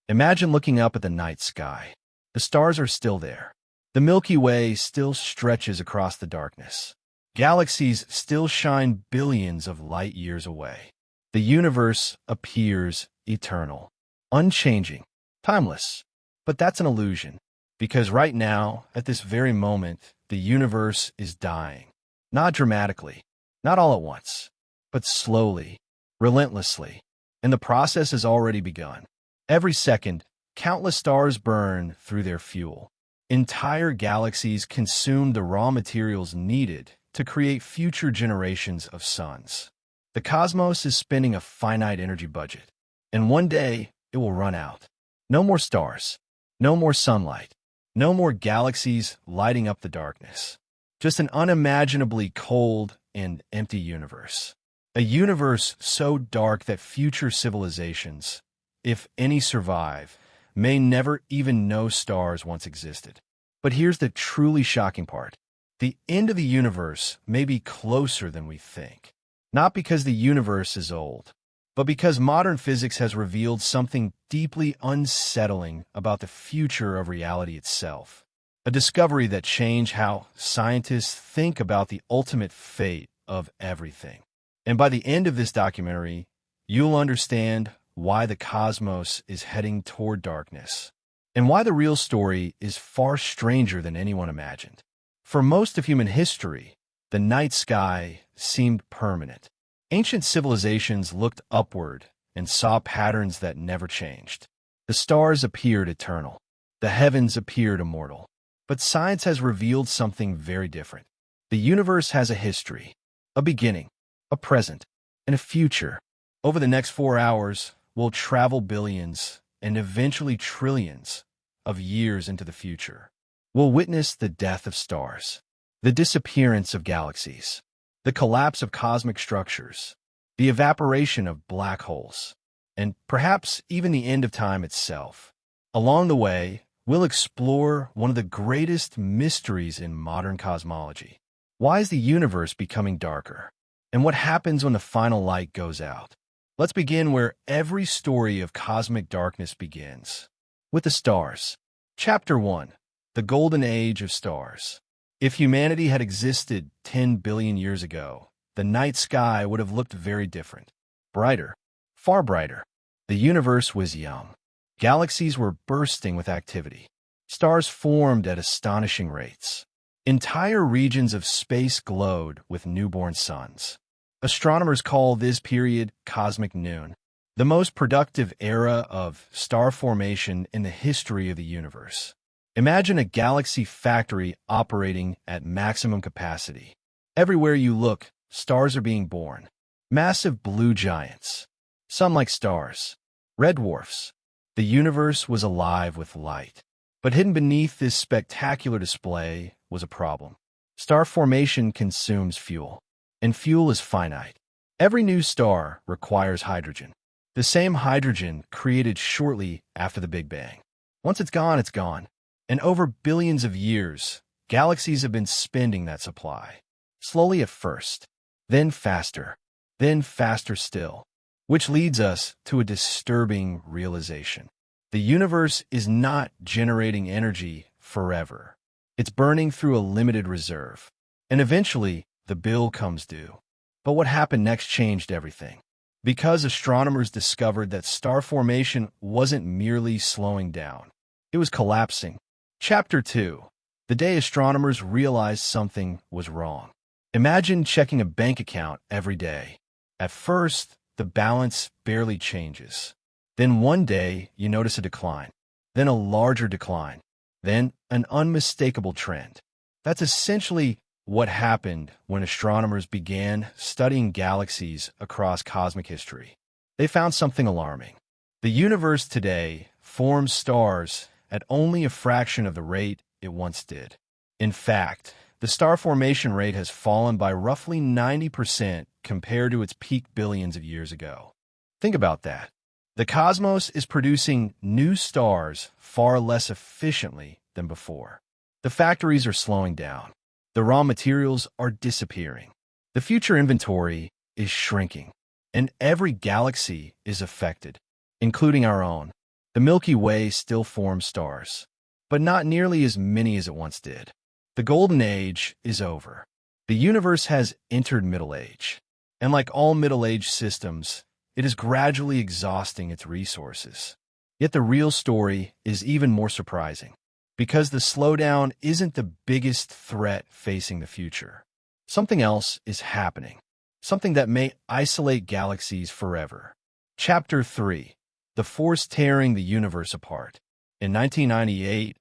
Imagine looking up at the night sky. The stars are still there. The Milky Way still stretches across the darkness. Galaxies still shine billions of light years away. The universe appears eternal, unchanging, timeless. But that's an illusion, because right now, at this very moment, the universe is dying. Not dramatically, not all at once, but slowly, relentlessly. And the process has already begun. Every second, countless stars burn through their fuel. Entire galaxies consume the raw materials needed to create future generations of suns. The cosmos is spending a finite energy budget, and one day it will run out. No more stars, no more sunlight, no more galaxies lighting up the darkness. Just an unimaginably cold and empty universe. A universe so dark that future civilizations, if any survive, may never even know stars once existed. But here's the truly shocking part. The end of the universe may be closer than we think. Not because the universe is old, but because modern physics has revealed something deeply unsettling about the future of reality itself. A discovery that changed how scientists think about the ultimate fate of everything. And by the end of this documentary, you'll understand why the cosmos is heading toward darkness, and why the real story is far stranger than anyone imagined. For most of human history, the night sky seemed permanent. Ancient civilizations looked upward and saw patterns that never changed. The stars appeared eternal. The heavens appeared immortal. But science has revealed something very different. The universe has a history, a beginning, a present, and a future. Over the next 4 hours, we'll travel billions and eventually trillions of years into the future. We'll witness the death of stars, the disappearance of galaxies, the collapse of cosmic structures, the evaporation of black holes, and perhaps even the end of time itself. Along the way, we'll explore one of the greatest mysteries in modern cosmology. Why is the universe becoming darker? And what happens when the final light goes out? Let's begin where every story of cosmic darkness begins, with the stars. Chapter 1. The Golden Age of Stars. If humanity had existed 10 billion years ago, the night sky would have looked very different. Brighter, far brighter. The universe was young. Galaxies were bursting with activity. Stars formed at astonishing rates. Entire regions of space glowed with newborn suns. Astronomers call this period cosmic noon, the most productive era of star formation in the history of the universe. Imagine a galaxy factory operating at maximum capacity. Everywhere you look, stars are being born. Massive blue giants, some like stars, red dwarfs. The universe was alive with light. But hidden beneath this spectacular display was a problem. Star formation consumes fuel, and fuel is finite. Every new star requires hydrogen. The same hydrogen created shortly after the Big Bang. Once it's gone, it's gone. And over billions of years, galaxies have been spending that supply. Slowly at first, then faster still. Which leads us to a disturbing realization. The universe is not generating energy forever. It's burning through a limited reserve. And eventually, the bill comes due. But what happened next changed everything. Because astronomers discovered that star formation wasn't merely slowing down. It was collapsing. Chapter 2. The day astronomers realized something was wrong. Imagine checking a bank account every day. At first, the balance barely changes. Then one day, you notice a decline. Then a larger decline. Then an unmistakable trend. That's essentially what happened when astronomers began studying galaxies across cosmic history. They found something alarming. The universe today forms stars at only a fraction of the rate it once did. In fact, the star formation rate has fallen by roughly 90% compared to its peak billions of years ago. Think about that. The cosmos is producing new stars far less efficiently than before. The factories are slowing down. The raw materials are disappearing. The future inventory is shrinking. And every galaxy is affected, including our own. The Milky Way still forms stars, but not nearly as many as it once did. The Golden Age is over. The universe has entered Middle Age, and like all Middle Age systems, it is gradually exhausting its resources. Yet the real story is even more surprising, because the slowdown isn't the biggest threat facing the future. Something else is happening, something that may isolate galaxies forever. Chapter 3: The Force Tearing the Universe Apart. In 1998,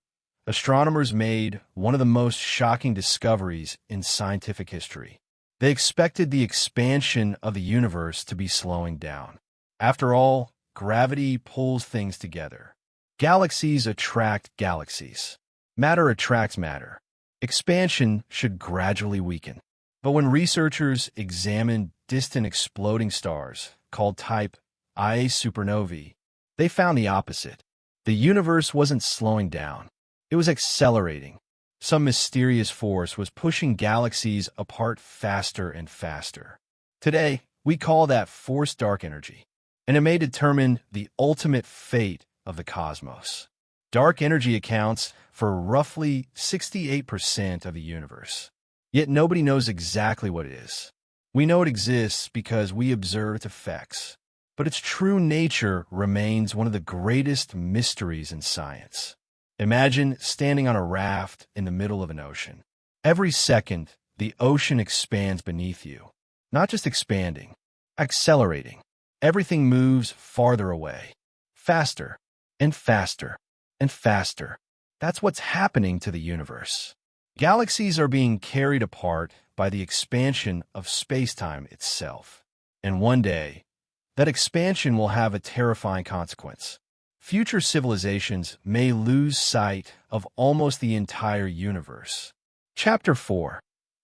astronomers made one of the most shocking discoveries in scientific history. They expected the expansion of the universe to be slowing down. After all, gravity pulls things together. Galaxies attract galaxies. Matter attracts matter. Expansion should gradually weaken. But when researchers examined distant exploding stars, called type Ia supernovae, they found the opposite. The universe wasn't slowing down. It was accelerating. Some mysterious force was pushing galaxies apart faster and faster. Today, we call that force dark energy, and it may determine the ultimate fate of the cosmos. Dark energy accounts for roughly 68% of the universe. Yet nobody knows exactly what it is. We know it exists because we observe its effects, but its true nature remains one of the greatest mysteries in science. Imagine standing on a raft in the middle of an ocean. Every second, the ocean expands beneath you. Not just expanding, accelerating. Everything moves farther away, faster and faster and faster. That's what's happening to the universe. Galaxies are being carried apart by the expansion of space-time itself. And one day, that expansion will have a terrifying consequence. Future civilizations may lose sight of almost the entire universe. Chapter 4: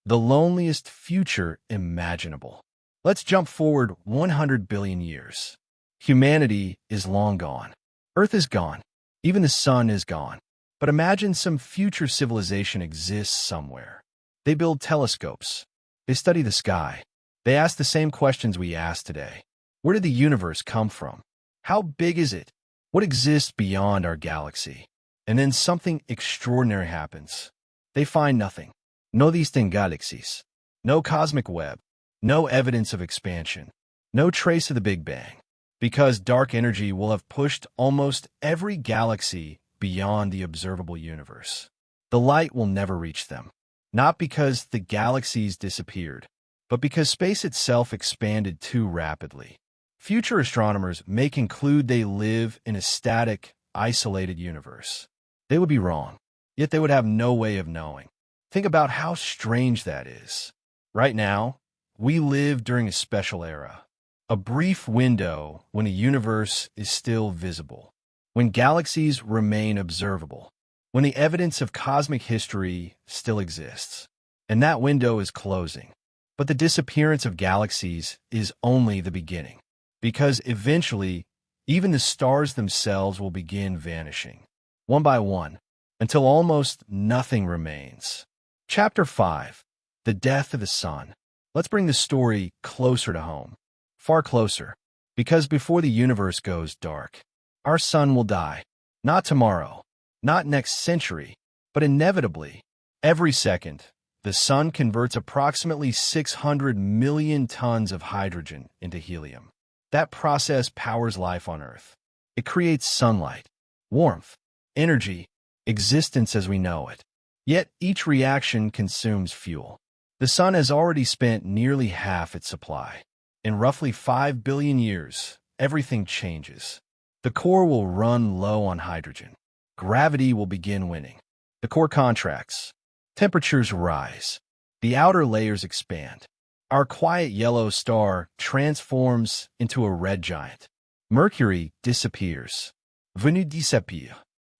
The Loneliest Future Imaginable. Let's jump forward 100 billion years. Humanity is long gone. Earth is gone. Even the sun is gone. But imagine some future civilization exists somewhere. They build telescopes. They study the sky. They ask the same questions we ask today. Where did the universe come from? How big is it? What exists beyond our galaxy? And then something extraordinary happens. They find nothing. No distant galaxies. No cosmic web. No evidence of expansion. No trace of the Big Bang. Because dark energy will have pushed almost every galaxy beyond the observable universe. The light will never reach them. Not because the galaxies disappeared, but because space itself expanded too rapidly. Future astronomers may conclude they live in a static, isolated universe. They would be wrong, yet they would have no way of knowing. Think about how strange that is. Right now, we live during a special era, a brief window when a universe is still visible, when galaxies remain observable, when the evidence of cosmic history still exists. And that window is closing. But the disappearance of galaxies is only the beginning. Because eventually, even the stars themselves will begin vanishing, one by one, until almost nothing remains. Chapter 5: The Death of the Sun. Let's bring the story closer to home, far closer, because before the universe goes dark, our sun will die. Not tomorrow, not next century, but inevitably. Every second, the sun converts approximately 600 million tons of hydrogen into helium. That process powers life on Earth. It creates sunlight, warmth, energy, existence as we know it. Yet each reaction consumes fuel. The sun has already spent nearly half its supply. In roughly 5 billion years, everything changes. The core will run low on hydrogen. Gravity will begin winning. The core contracts. Temperatures rise. The outer layers expand. Our quiet yellow star transforms into a red giant. Mercury disappears. Venus disappear.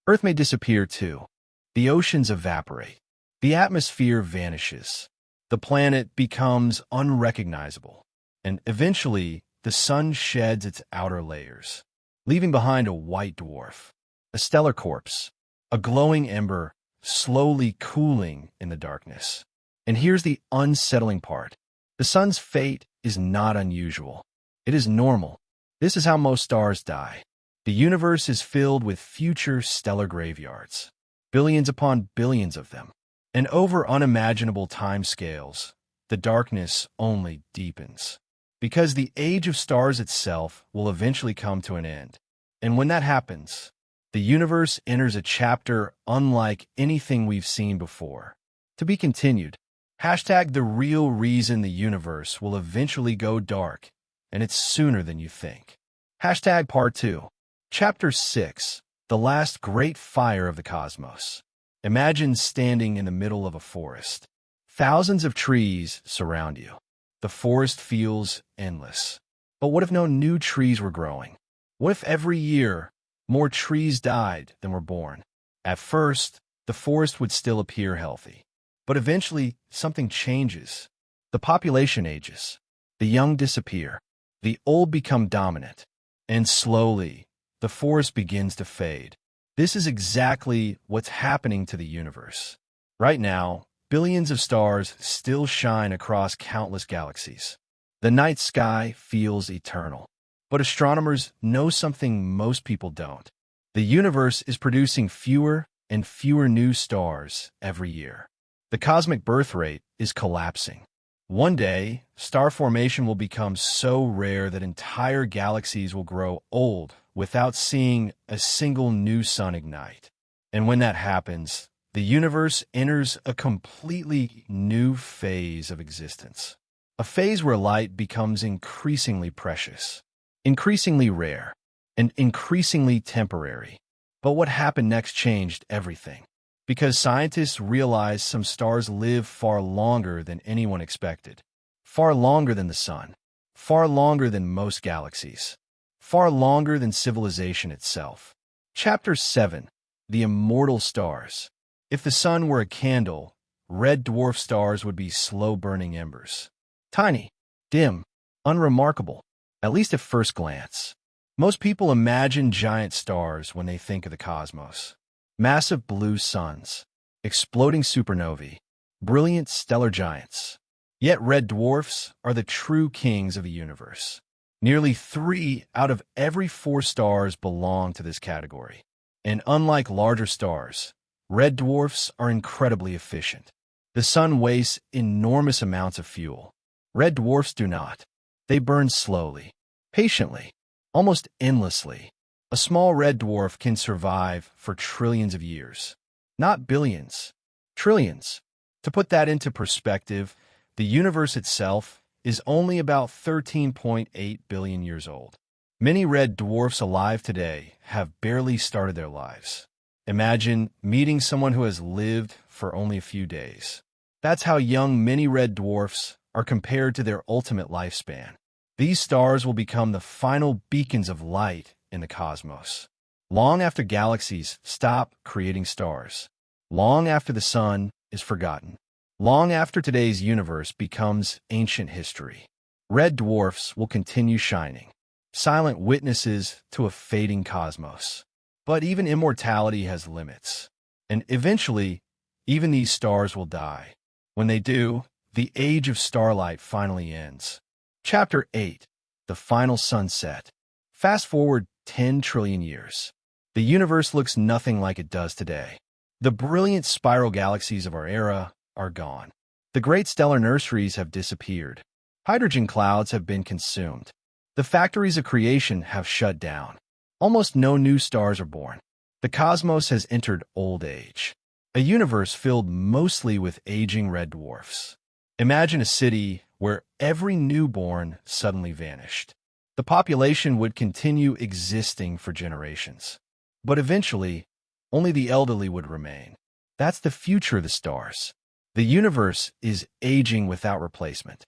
Earth may disappear too. The oceans evaporate. The atmosphere vanishes. The planet becomes unrecognizable. And eventually, the sun sheds its outer layers, leaving behind a white dwarf, a stellar corpse, a glowing ember slowly cooling in the darkness. And here's the unsettling part. The sun's fate is not unusual. It is normal. This is how most stars die. The universe is filled with future stellar graveyards, billions upon billions of them. And over unimaginable timescales, the darkness only deepens. Because the age of stars itself will eventually come to an end. And when that happens, the universe enters a chapter unlike anything we've seen before. To be continued. Hashtag the real reason the universe will eventually go dark, and it's sooner than you think. Hashtag Part 2. Chapter 6. The Last Great Fire of the Cosmos. Imagine standing in the middle of a forest. Thousands of trees surround you. The forest feels endless. But what if no new trees were growing? What if every year more trees died than were born? At first, the forest would still appear healthy. But eventually, something changes. The population ages. The young disappear. The old become dominant. And slowly, the forest begins to fade. This is exactly what's happening to the universe. Right now, billions of stars still shine across countless galaxies. The night sky feels eternal. But astronomers know something most people don't. The universe is producing fewer and fewer new stars every year. The cosmic birth rate is collapsing. One day, star formation will become so rare that entire galaxies will grow old without seeing a single new sun ignite. And when that happens, the universe enters a completely new phase of existence. A phase where light becomes increasingly precious, increasingly rare, and increasingly temporary. But what happened next changed everything. Because scientists realized some stars live far longer than anyone expected. Far longer than the sun. Far longer than most galaxies. Far longer than civilization itself. Chapter 7. The Immortal Stars. If the sun were a candle, red dwarf stars would be slow-burning embers. Tiny, dim, unremarkable, at least at first glance. Most people imagine giant stars when they think of the cosmos. Massive blue suns, exploding supernovae, brilliant stellar giants. Yet red dwarfs are the true kings of the universe. Nearly 3 out of every 4 stars belong to this category. And unlike larger stars, red dwarfs are incredibly efficient. The sun wastes enormous amounts of fuel. Red dwarfs do not. They burn slowly, patiently, almost endlessly. A small red dwarf can survive for trillions of years. Not billions, trillions. To put that into perspective, the universe itself is only about 13.8 billion years old. Many red dwarfs alive today have barely started their lives. Imagine meeting someone who has lived for only a few days. That's how young many red dwarfs are compared to their ultimate lifespan. These stars will become the final beacons of light in the cosmos. Long after galaxies stop creating stars. Long after the sun is forgotten. Long after today's universe becomes ancient history. Red dwarfs will continue shining, silent witnesses to a fading cosmos. But even immortality has limits. And eventually, even these stars will die. When they do, the age of starlight finally ends. Chapter 8. The Final Sunset. Fast forward 10 trillion years. The universe looks nothing like it does today. The brilliant spiral galaxies of our era are gone. The great stellar nurseries have disappeared. Hydrogen clouds have been consumed. The factories of creation have shut down. Almost no new stars are born. The cosmos has entered old age. A universe filled mostly with aging red dwarfs. Imagine a city where every newborn suddenly vanished. The population would continue existing for generations. But eventually, only the elderly would remain. That's the future of the stars. The universe is aging without replacement.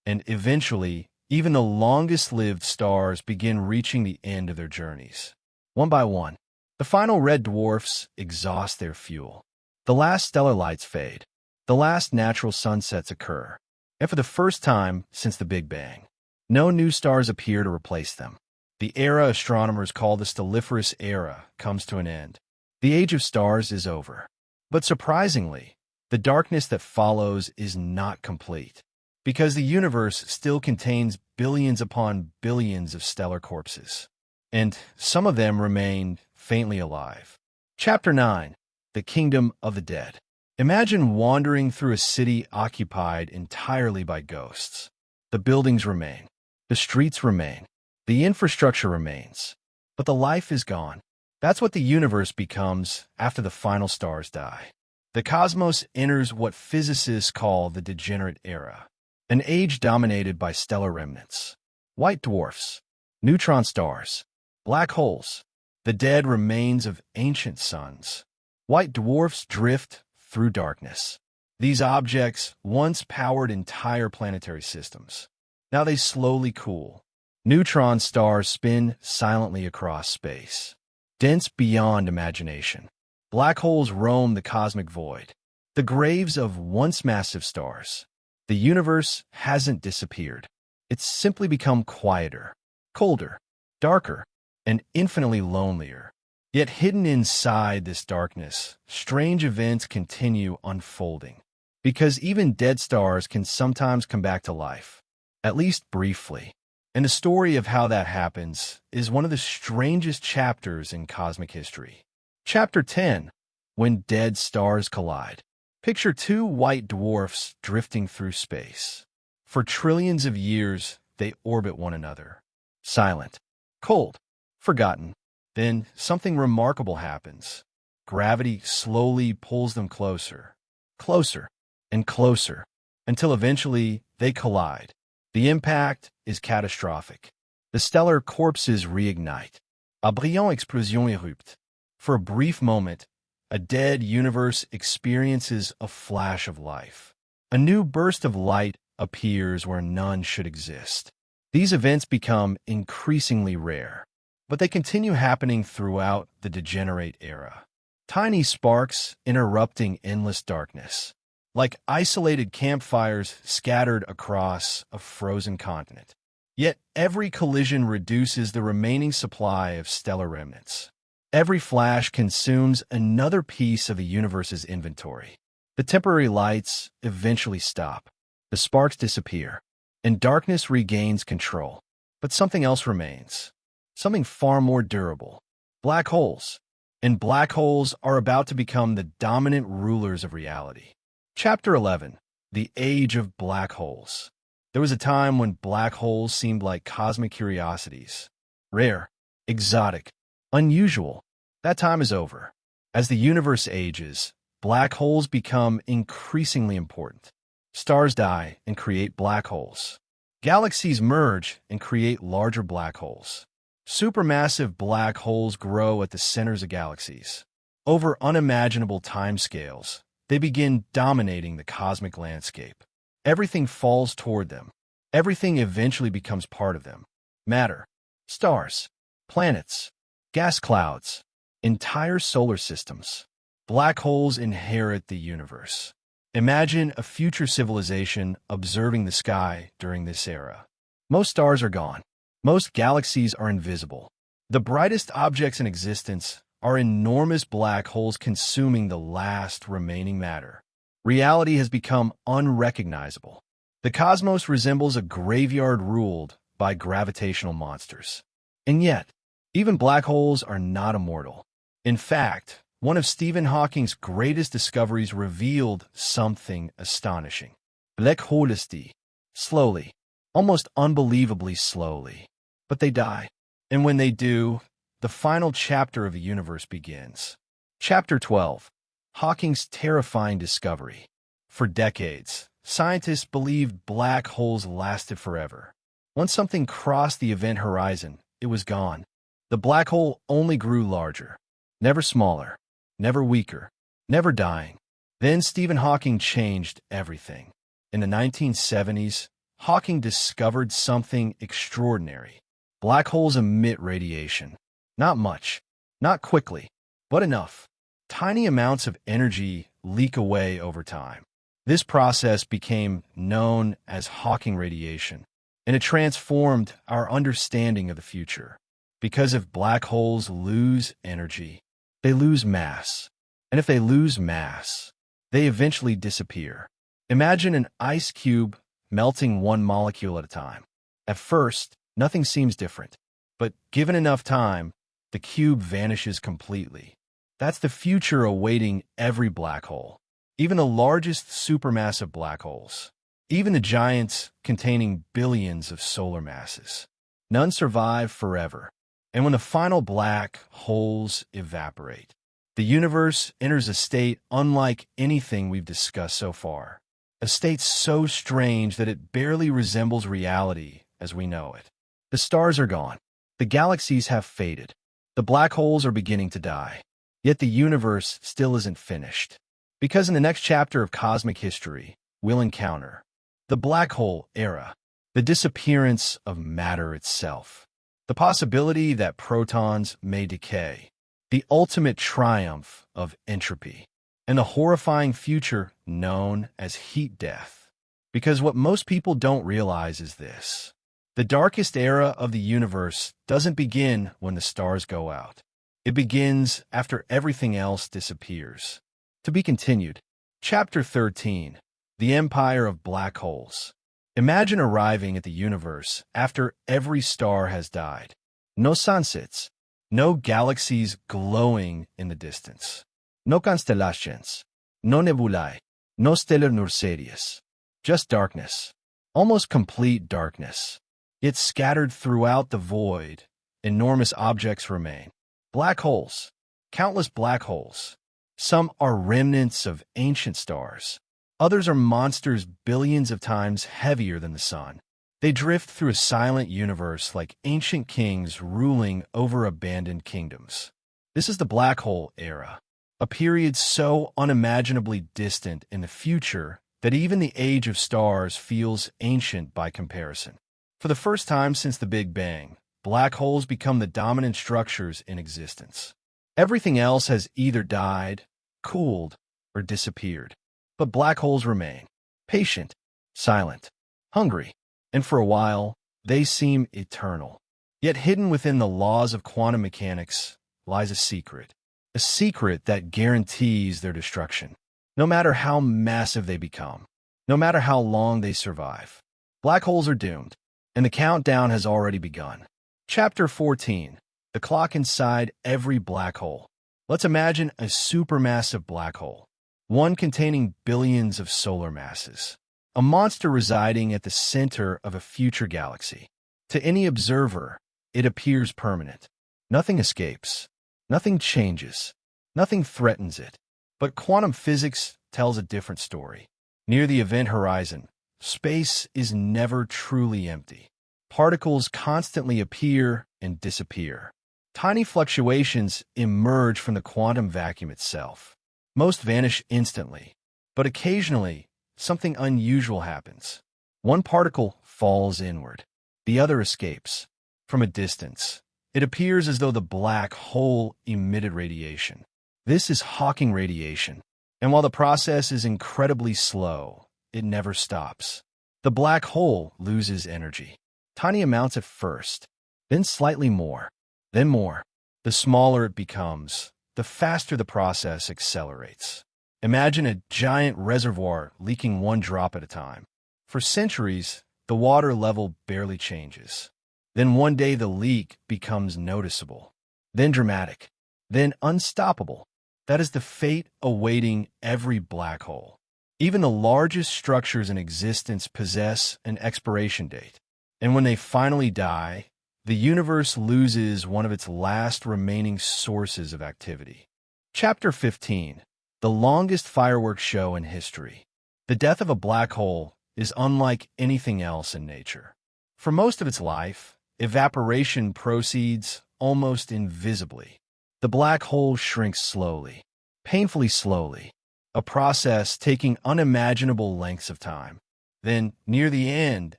And eventually, even the longest-lived stars begin reaching the end of their journeys. One by one, the final red dwarfs exhaust their fuel. The last stellar lights fade. The last natural sunsets occur. And for the first time since the Big Bang, no new stars appear to replace them. The era astronomers call the stelliferous era comes to an end. The age of stars is over. But surprisingly, the darkness that follows is not complete, because the universe still contains billions upon billions of stellar corpses. and some of them remain faintly alive. Chapter 9. The Kingdom of the Dead. Imagine wandering through a city occupied entirely by ghosts. The buildings remain. The streets remain. The infrastructure remains. But the life is gone. That's what the universe becomes after the final stars die. The cosmos enters what physicists call the degenerate era, an age dominated by stellar remnants, white dwarfs, neutron stars, black holes, the dead remains of ancient suns. White dwarfs drift through darkness. These objects once powered entire planetary systems. Now they slowly cool. Neutron stars spin silently across space, dense beyond imagination. Black holes roam the cosmic void, the graves of once massive stars. The universe hasn't disappeared. It's simply become quieter, colder, darker, and infinitely lonelier. Yet hidden inside this darkness, strange events continue unfolding. Because even dead stars can sometimes come back to life, at least briefly. And the story of how that happens is one of the strangest chapters in cosmic history. Chapter 10. When Dead Stars Collide. Picture two white dwarfs drifting through space. For trillions of years, they orbit one another. Silent, cold, forgotten. Then something remarkable happens. Gravity slowly pulls them closer, closer, and closer, until eventually they collide. The impact is catastrophic. The stellar corpses reignite. A brillante explosion érupte. For a brief moment, a dead universe experiences a flash of life. A new burst of light appears where none should exist. These events become increasingly rare, but they continue happening throughout the degenerate era. Tiny sparks interrupting endless darkness, like isolated campfires scattered across a frozen continent. Yet every collision reduces the remaining supply of stellar remnants. Every flash consumes another piece of the universe's inventory. The temporary lights eventually stop. The sparks disappear, and darkness regains control. But something else remains. Something far more durable. Black holes. And black holes are about to become the dominant rulers of reality. Chapter 11. The Age of Black Holes. There was a time when black holes seemed like cosmic curiosities. Rare, exotic, unusual. That time is over. As the universe ages, black holes become increasingly important. Stars die and create black holes. Galaxies merge and create larger black holes. Supermassive black holes grow at the centers of galaxies. Over unimaginable timescales, they begin dominating the cosmic landscape. Everything falls toward them. Everything eventually becomes part of them. Matter, stars, planets, gas clouds, entire solar systems. Black holes inherit the universe. Imagine a future civilization observing the sky during this era. Most stars are gone. Most galaxies are invisible. The brightest objects in existence are enormous black holes consuming the last remaining matter. Reality has become unrecognizable. The cosmos resembles a graveyard ruled by gravitational monsters. And yet, even black holes are not immortal. In fact, one of Stephen Hawking's greatest discoveries revealed something astonishing. Black holes die. Slowly, almost unbelievably slowly. But they die. And when they do, the final chapter of the universe begins. Chapter 12. Hawking's terrifying discovery. For decades, scientists believed black holes lasted forever. Once something crossed the event horizon, it was gone. The black hole only grew larger. Never smaller. Never weaker. Never dying. Then Stephen Hawking changed everything. In the 1970s, Hawking discovered something extraordinary. Black holes emit radiation. Not much. Not quickly. But enough. Tiny amounts of energy leak away over time. This process became known as Hawking radiation, and it transformed our understanding of the future. Because if black holes lose energy, they lose mass. And if they lose mass, they eventually disappear. Imagine an ice cube melting one molecule at a time. At first, nothing seems different. But given enough time, the cube vanishes completely. That's the future awaiting every black hole, even the largest supermassive black holes, even the giants containing billions of solar masses. None survive forever. And when the final black holes evaporate, the universe enters a state unlike anything we've discussed so far. A state so strange that it barely resembles reality as we know it. The stars are gone. The galaxies have faded. The black holes are beginning to die. Yet the universe still isn't finished. Because in the next chapter of cosmic history, we'll encounter the black hole era, the disappearance of matter itself, the possibility that protons may decay, the ultimate triumph of entropy, and the horrifying future known as heat death. Because what most people don't realize is this: the darkest era of the universe doesn't begin when the stars go out. It begins after everything else disappears. To be continued. Chapter 13. The Empire of Black Holes. Imagine arriving at the universe after every star has died. No sunsets, no galaxies glowing in the distance, no constellations, no nebulae, no stellar nurseries. Just darkness, almost complete darkness. Yet scattered throughout the void, enormous objects remain. Black holes, countless black holes. Some are remnants of ancient stars. Others are monsters billions of times heavier than the sun. They drift through a silent universe like ancient kings ruling over abandoned kingdoms. This is the black hole era, a period so unimaginably distant in the future that even the age of stars feels ancient by comparison. For the first time since the Big Bang, black holes become the dominant structures in existence. Everything else has either died, cooled, or disappeared. But black holes remain, patient, silent, hungry, and for a while, they seem eternal. Yet hidden within the laws of quantum mechanics lies a secret that guarantees their destruction. No matter how massive they become, no matter how long they survive, black holes are doomed, and the countdown has already begun. Chapter 14. The clock inside every black hole. Let's imagine a supermassive black hole, one containing billions of solar masses, a monster residing at the center of a future galaxy. To any observer, it appears permanent. Nothing escapes, nothing changes, nothing threatens it. But quantum physics tells a different story. Near the event horizon, space is never truly empty. Particles constantly appear and disappear. Tiny fluctuations emerge from the quantum vacuum itself. Most vanish instantly, but occasionally, something unusual happens. One particle falls inward. The other escapes. From a distance, it appears as though the black hole emitted radiation. This is Hawking radiation, and while the process is incredibly slow, it never stops. The black hole loses energy. Tiny amounts at first, then slightly more, then more. The smaller it becomes, the faster the process accelerates. Imagine a giant reservoir leaking one drop at a time. For centuries, the water level barely changes. Then one day the leak becomes noticeable, then dramatic, then unstoppable. That is the fate awaiting every black hole. Even the largest structures in existence possess an expiration date. And when they finally die, the universe loses one of its last remaining sources of activity. Chapter 15. The longest fireworks show in history. The death of a black hole is unlike anything else in nature. For most of its life, evaporation proceeds almost invisibly. The black hole shrinks slowly, painfully slowly, a process taking unimaginable lengths of time. Then, near the end,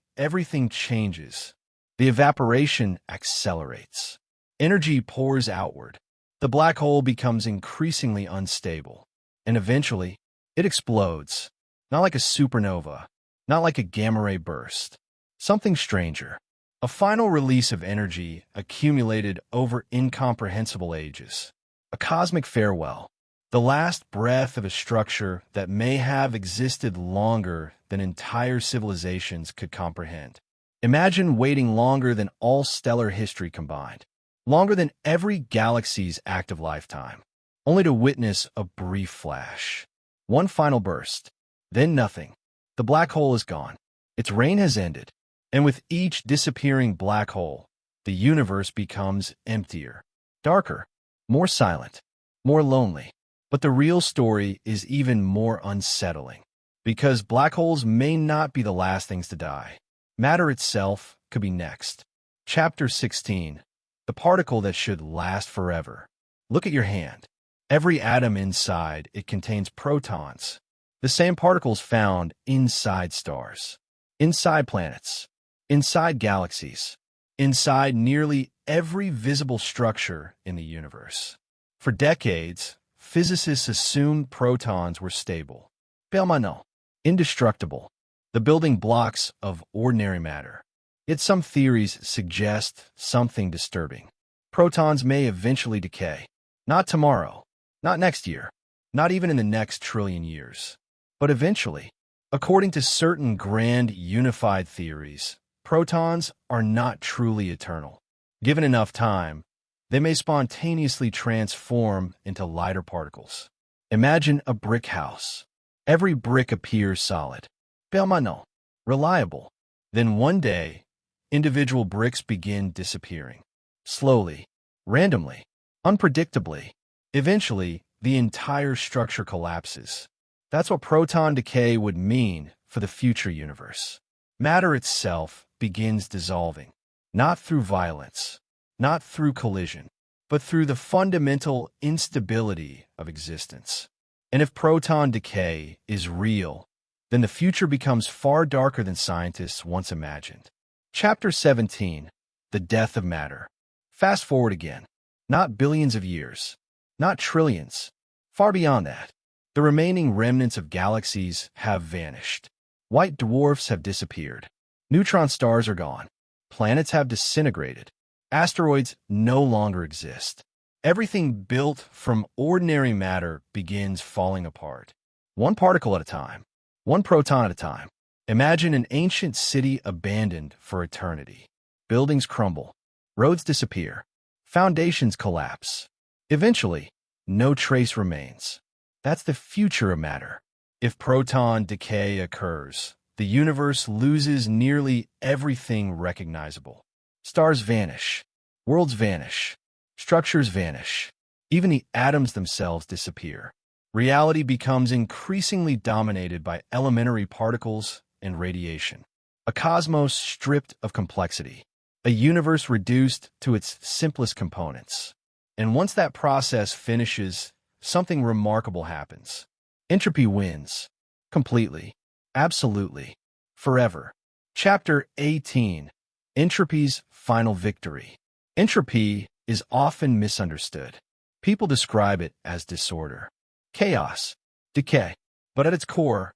everything changes. The evaporation accelerates. Energy pours outward. The black hole becomes increasingly unstable. And eventually, it explodes. Not like a supernova, not like a gamma-ray burst. Something stranger. A final release of energy accumulated over incomprehensible ages. A cosmic farewell. The last breath of a structure that may have existed longer than entire civilizations could comprehend. Imagine waiting longer than all stellar history combined, longer than every galaxy's active lifetime, only to witness a brief flash. One final burst, then nothing. The black hole is gone. Its reign has ended. And with each disappearing black hole, the universe becomes emptier, darker, more silent, more lonely. But the real story is even more unsettling, because black holes may not be the last things to die. Matter itself could be next. Chapter 16. The particle that should last forever. Look at your hand. Every atom inside it contains protons, the same particles found inside stars, inside planets, inside galaxies, inside nearly every visible structure in the universe. For decades, physicists assumed protons were stable, permanent, indestructible, the building blocks of ordinary matter. Yet some theories suggest something disturbing. Protons may eventually decay. Not tomorrow, not next year, not even in the next trillion years. But eventually, according to certain grand unified theories, protons are not truly eternal. Given enough time, they may spontaneously transform into lighter particles. Imagine a brick house. Every brick appears solid, permanent, reliable. Then one day, individual bricks begin disappearing. Slowly, randomly, unpredictably. Eventually, the entire structure collapses. That's what proton decay would mean for the future universe. Matter itself begins dissolving, not through violence, not through collision, but through the fundamental instability of existence. And if proton decay is real, then the future becomes far darker than scientists once imagined. Chapter 17. The Death of Matter. Fast forward again. Not billions of years, not trillions. Far beyond that, the remaining remnants of galaxies have vanished. White dwarfs have disappeared. Neutron stars are gone. Planets have disintegrated. Asteroids no longer exist. Everything built from ordinary matter begins falling apart. One particle at a time. One proton at a time. Imagine an ancient city abandoned for eternity. Buildings crumble. Roads disappear. Foundations collapse. Eventually, no trace remains. That's the future of matter. If proton decay occurs, the universe loses nearly everything recognizable. Stars vanish. Worlds vanish. Structures vanish. Even the atoms themselves disappear. Reality becomes increasingly dominated by elementary particles and radiation. A cosmos stripped of complexity. A universe reduced to its simplest components. And once that process finishes, something remarkable happens. Entropy wins. Completely. Absolutely. Forever. Chapter 18. Entropy's Final Victory. Entropy is often misunderstood. People describe it as disorder, chaos, decay. But at its core,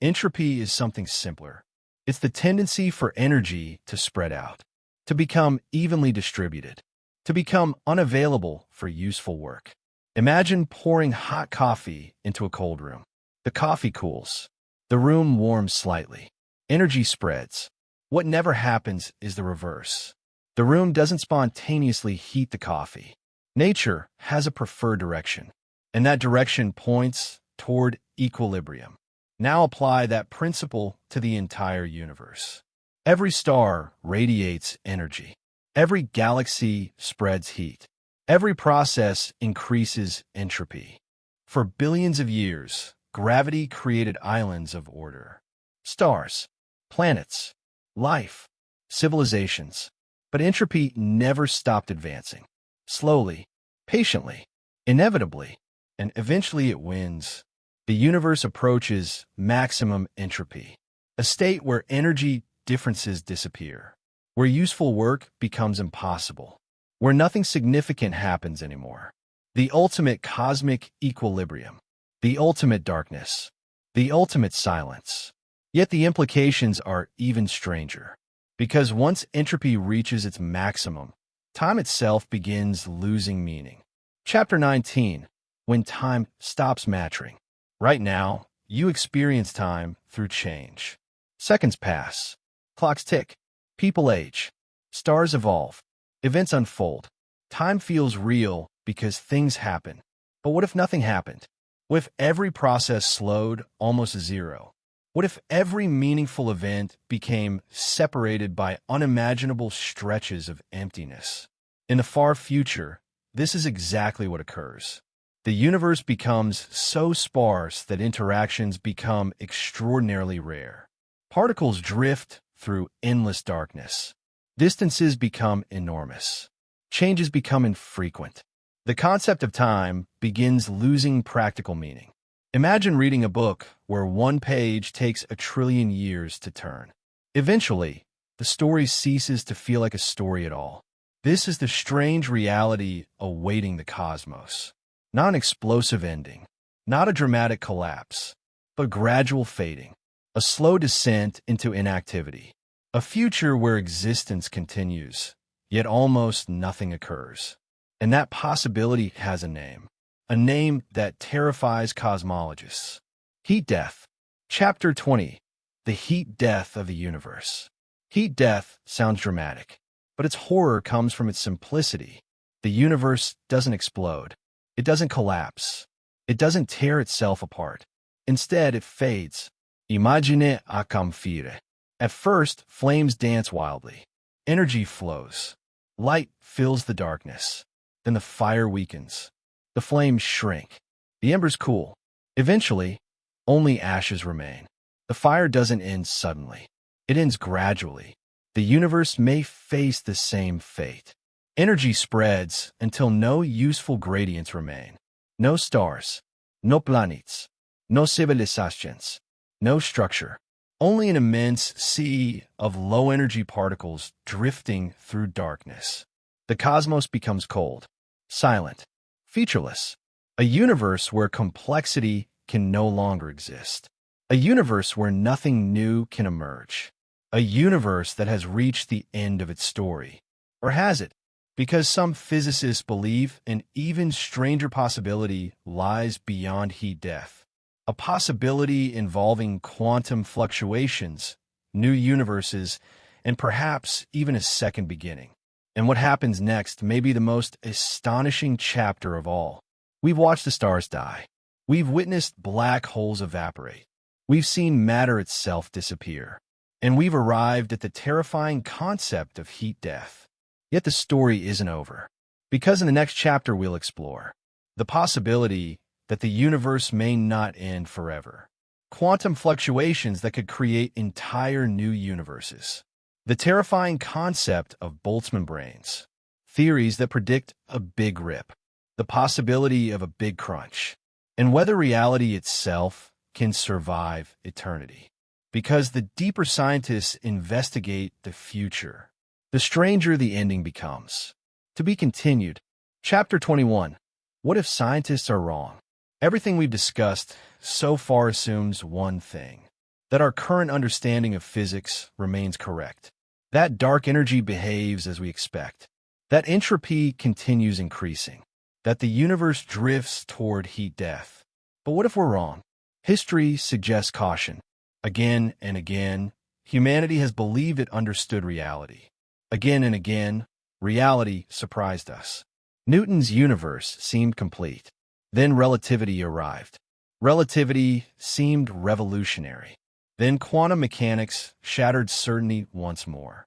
entropy is something simpler. It's the tendency for energy to spread out, to become evenly distributed, to become unavailable for useful work. Imagine pouring hot coffee into a cold room. The coffee cools. The room warms slightly. Energy spreads. What never happens is the reverse. The room doesn't spontaneously heat the coffee. Nature has a preferred direction, and that direction points toward equilibrium. Now apply that principle to the entire universe. Every star radiates energy. Every galaxy spreads heat. Every process increases entropy. For billions of years, gravity created islands of order. Stars, planets, life, civilizations. But entropy never stopped advancing. Slowly, patiently, inevitably, and eventually it wins. The universe approaches maximum entropy, a state where energy differences disappear, where useful work becomes impossible, where nothing significant happens anymore. The ultimate cosmic equilibrium, the ultimate darkness, the ultimate silence. Yet the implications are even stranger, because once entropy reaches its maximum, time itself begins losing meaning. Chapter 19. When time stops mattering. Right now, you experience time through change. Seconds pass. Clocks tick. People age. Stars evolve. Events unfold. Time feels real because things happen. But what if nothing happened? What if every process slowed almost to zero? What if every meaningful event became separated by unimaginable stretches of emptiness? In the far future, this is exactly what occurs. The universe becomes so sparse that interactions become extraordinarily rare. Particles drift through endless darkness. Distances become enormous. Changes become infrequent. The concept of time begins losing practical meaning. Imagine reading a book where one page takes 1 trillion years to turn. Eventually, the story ceases to feel like a story at all. This is the strange reality awaiting the cosmos. Not an explosive ending, not a dramatic collapse, but gradual fading, a slow descent into inactivity, a future where existence continues, yet almost nothing occurs. And that possibility has a name that terrifies cosmologists. Heat death. Chapter 20. The heat death of the universe. Heat death sounds dramatic, but its horror comes from its simplicity. The universe doesn't explode. It doesn't collapse. It doesn't tear itself apart. Instead, it fades. Immagine a camphire. At first, flames dance wildly. Energy flows. Light fills the darkness. Then the fire weakens. The flames shrink. The embers cool. Eventually, only ashes remain. The fire doesn't end suddenly. It ends gradually. The universe may face the same fate. Energy spreads until no useful gradients remain. No stars, no planets, no civilizations, no structure. Only an immense sea of low-energy particles drifting through darkness. The cosmos becomes cold, silent, featureless. A universe where complexity can no longer exist. A universe where nothing new can emerge. A universe that has reached the end of its story. Or has it? Because some physicists believe an even stranger possibility lies beyond heat death. A possibility involving quantum fluctuations, new universes, and perhaps even a second beginning. And what happens next may be the most astonishing chapter of all. We've watched the stars die. We've witnessed black holes evaporate. We've seen matter itself disappear. And we've arrived at the terrifying concept of heat death. Yet the story isn't over. Because in the next chapter we'll explore the possibility that the universe may not end forever. Quantum fluctuations that could create entire new universes. The terrifying concept of Boltzmann brains. Theories that predict a big rip. The possibility of a big crunch. And whether reality itself can survive eternity. Because the deeper scientists investigate the future, the stranger the ending becomes. To be continued. Chapter 21. What if scientists are wrong? Everything we've discussed so far assumes one thing, that our current understanding of physics remains correct, that dark energy behaves as we expect, that entropy continues increasing, that the universe drifts toward heat death. But what if we're wrong? History suggests caution. Again and again, humanity has believed it understood reality. Again and again, reality surprised us. Newton's universe seemed complete. Then relativity arrived. Relativity seemed revolutionary. Then quantum mechanics shattered certainty once more.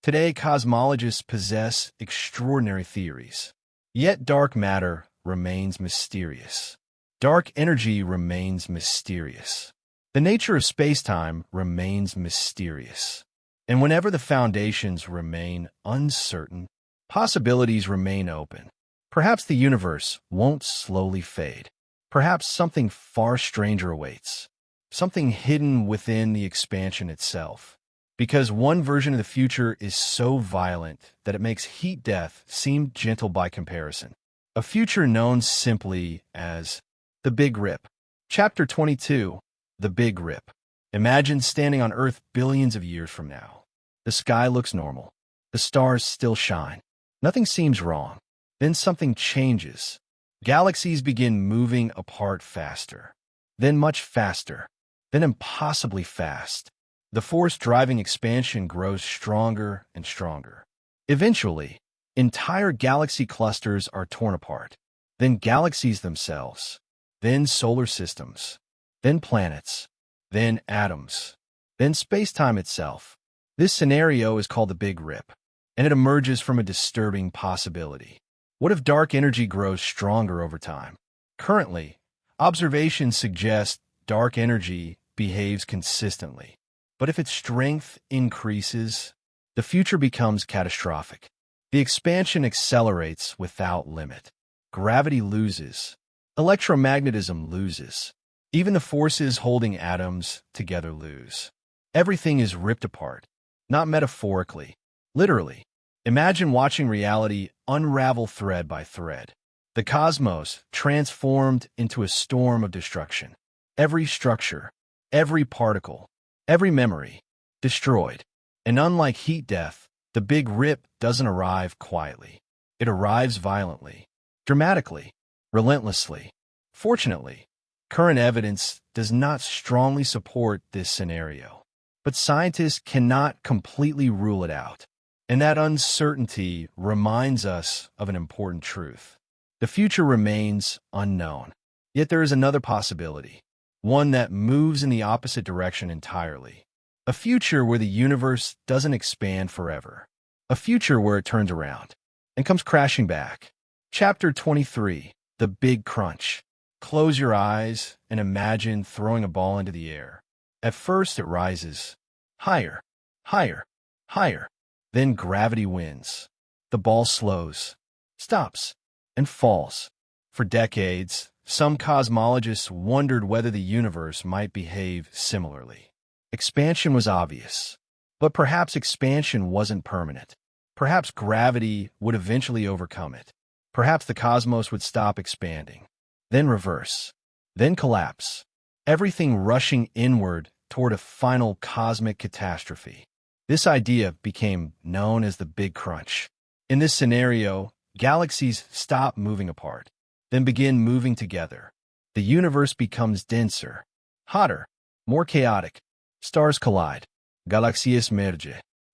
Today, cosmologists possess extraordinary theories. Yet dark matter remains mysterious. Dark energy remains mysterious. The nature of space-time remains mysterious. And whenever the foundations remain uncertain, possibilities remain open. Perhaps the universe won't slowly fade. Perhaps something far stranger awaits. Something hidden within the expansion itself. Because one version of the future is so violent that it makes heat death seem gentle by comparison. A future known simply as the Big Rip. Chapter 22. The Big Rip. Imagine standing on Earth billions of years from now. The sky looks normal. The stars still shine. Nothing seems wrong. Then something changes. Galaxies begin moving apart faster. Then much faster. Then impossibly fast. The force driving expansion grows stronger and stronger. Eventually, entire galaxy clusters are torn apart, then galaxies themselves, then solar systems, then planets, then atoms, then space-time itself. This scenario is called the Big Rip, and it emerges from a disturbing possibility. What if dark energy grows stronger over time? Currently, observations suggest dark energy behaves consistently. But if its strength increases, the future becomes catastrophic. The expansion accelerates without limit. Gravity loses. Electromagnetism loses. Even the forces holding atoms together lose. Everything is ripped apart, not metaphorically, literally. Imagine watching reality unravel thread by thread. The cosmos transformed into a storm of destruction. Every structure, every particle, every memory, destroyed. And unlike heat death, the Big Rip doesn't arrive quietly. It arrives violently, dramatically, relentlessly. Fortunately, current evidence does not strongly support this scenario. But scientists cannot completely rule it out. And that uncertainty reminds us of an important truth. The future remains unknown. Yet there is another possibility, one that moves in the opposite direction entirely. A future where the universe doesn't expand forever. A future where it turns around and comes crashing back. Chapter 23, The Big Crunch. Close your eyes and imagine throwing a ball into the air. At first it rises, higher, higher, higher. Then gravity wins. The ball slows, stops, and falls. For decades, some cosmologists wondered whether the universe might behave similarly. Expansion was obvious, but perhaps expansion wasn't permanent. Perhaps gravity would eventually overcome it. Perhaps the cosmos would stop expanding, then reverse, then collapse, everything rushing inward toward a final cosmic catastrophe. This idea became known as the Big Crunch. In this scenario, galaxies stop moving apart, then begin moving together. The universe becomes denser, hotter, more chaotic. Stars collide. Galaxies merge.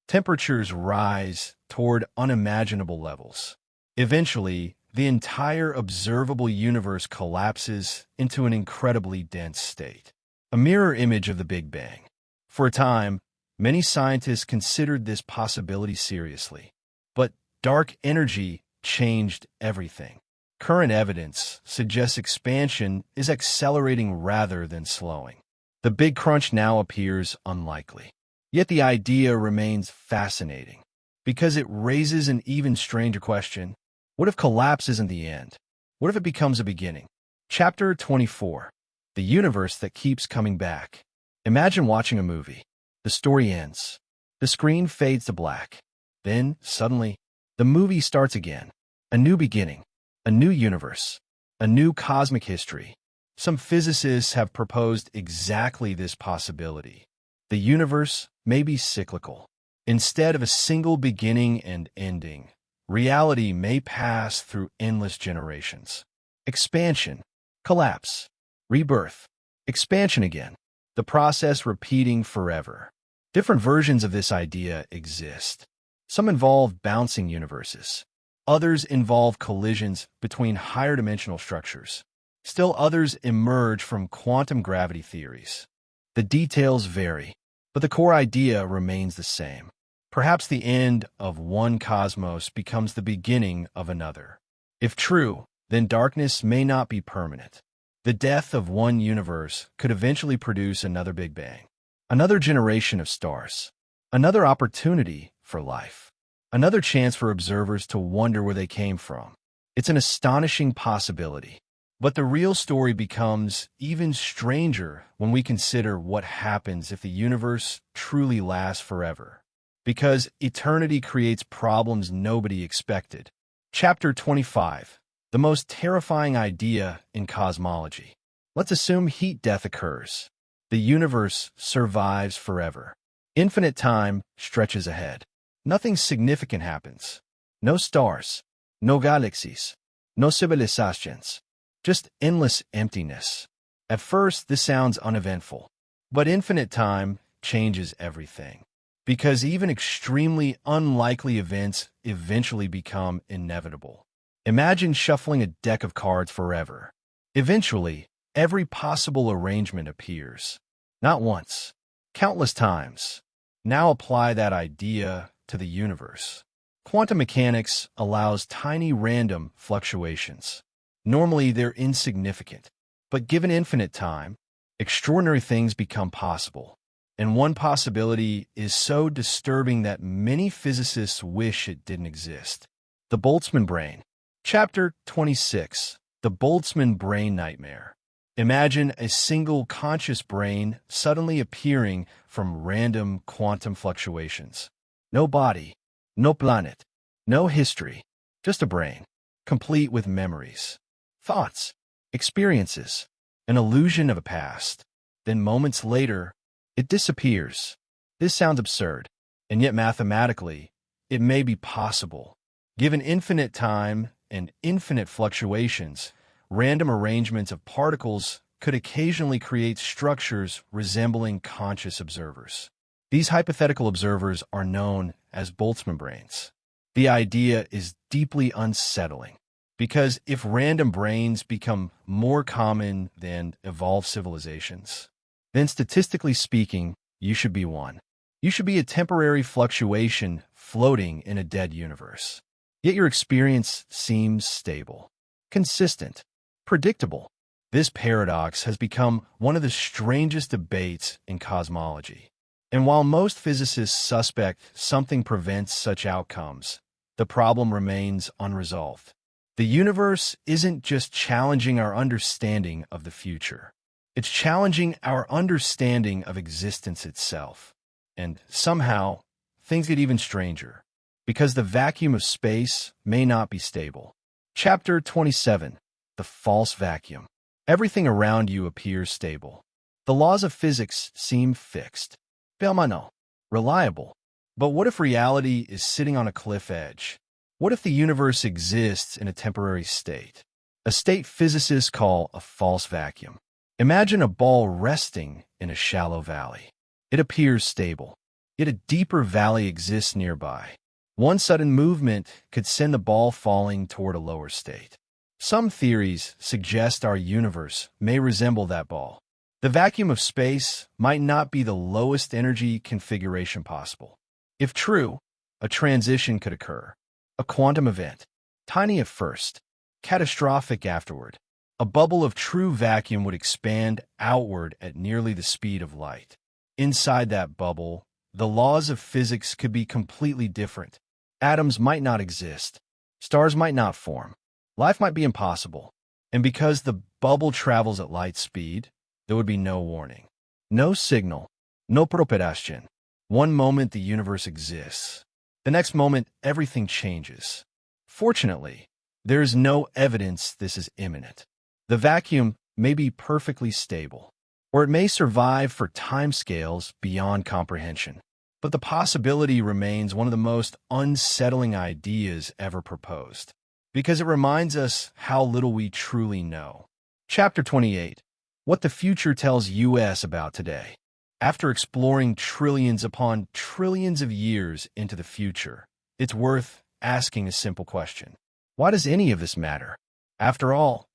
Temperatures rise toward unimaginable levels. Eventually, the entire observable universe collapses into an incredibly dense state, a mirror image of the Big Bang. For a time, many scientists considered this possibility seriously. But dark energy changed everything. Current evidence suggests expansion is accelerating rather than slowing. The Big Crunch now appears unlikely. Yet the idea remains fascinating, because it raises an even stranger question. What if collapse isn't the end? What if it becomes a beginning? Chapter 24. The Universe That Keeps Coming Back. Imagine watching a movie. The story ends. The screen fades to black. Then, suddenly, the movie starts again. A new beginning. A new universe. A new cosmic history. Some physicists have proposed exactly this possibility. The universe may be cyclical. Instead of a single beginning and ending, reality may pass through endless generations. Expansion, collapse, rebirth, expansion again. The process repeating forever. Different versions of this idea exist. Some involve bouncing universes. Others involve collisions between higher dimensional structures. Still others emerge from quantum gravity theories. The details vary, but the core idea remains the same. Perhaps the end of one cosmos becomes the beginning of another. If true, then darkness may not be permanent. The death of one universe could eventually produce another Big Bang, another generation of stars, another opportunity for life, another chance for observers to wonder where they came from. It's an astonishing possibility. But the real story becomes even stranger when we consider what happens if the universe truly lasts forever. Because eternity creates problems nobody expected. Chapter 25. The most terrifying idea in cosmology. Let's assume heat death occurs. The universe survives forever. Infinite time stretches ahead. Nothing significant happens. No stars. No galaxies. No civilizations. Just endless emptiness. At first, this sounds uneventful. But infinite time changes everything. Because even extremely unlikely events eventually become inevitable. Imagine shuffling a deck of cards forever. Eventually, every possible arrangement appears. Not once, countless times. Now apply that idea to the universe. Quantum mechanics allows tiny random fluctuations. Normally, they're insignificant. But given infinite time, extraordinary things become possible. And one possibility is so disturbing that many physicists wish it didn't exist. The Boltzmann brain. Chapter 26. The Boltzmann brain nightmare. Imagine a single conscious brain suddenly appearing from random quantum fluctuations. No body, no planet, no history, just a brain, complete with memories, thoughts, experiences, an illusion of a past. Then moments later, it disappears. This sounds absurd, and yet mathematically, it may be possible. Given infinite time and infinite fluctuations, random arrangements of particles could occasionally create structures resembling conscious observers. These hypothetical observers are known as Boltzmann brains. The idea is deeply unsettling, because if random brains become more common than evolved civilizations, then statistically speaking, you should be one. You should be a temporary fluctuation floating in a dead universe. Yet your experience seems stable, consistent, predictable. This paradox has become one of the strangest debates in cosmology. And while most physicists suspect something prevents such outcomes, the problem remains unresolved. The universe isn't just challenging our understanding of the future. It's challenging our understanding of existence itself. And somehow, things get even stranger, because the vacuum of space may not be stable. Chapter 27. The false vacuum. Everything around you appears stable. The laws of physics seem fixed, permanent, reliable. But what if reality is sitting on a cliff edge? What if the universe exists in a temporary state? A state physicists call a false vacuum. Imagine a ball resting in a shallow valley. It appears stable, yet a deeper valley exists nearby. One sudden movement could send the ball falling toward a lower state. Some theories suggest our universe may resemble that ball. The vacuum of space might not be the lowest energy configuration possible. If true, a transition could occur. A quantum event, tiny at first, catastrophic afterward. A bubble of true vacuum would expand outward at nearly the speed of light. Inside that bubble, the laws of physics could be completely different. Atoms might not exist. Stars might not form. Life might be impossible. And because the bubble travels at light speed, there would be no warning. No signal. No propagation. One moment the universe exists. The next moment, everything changes. Fortunately, there is no evidence this is imminent. The vacuum may be perfectly stable, or it may survive for timescales beyond comprehension. But the possibility remains one of the most unsettling ideas ever proposed, because it reminds us how little we truly know. Chapter 28. What the future tells us about today. After exploring trillions upon trillions of years into the future, it's worth asking a simple question. Why does any of this matter? After all,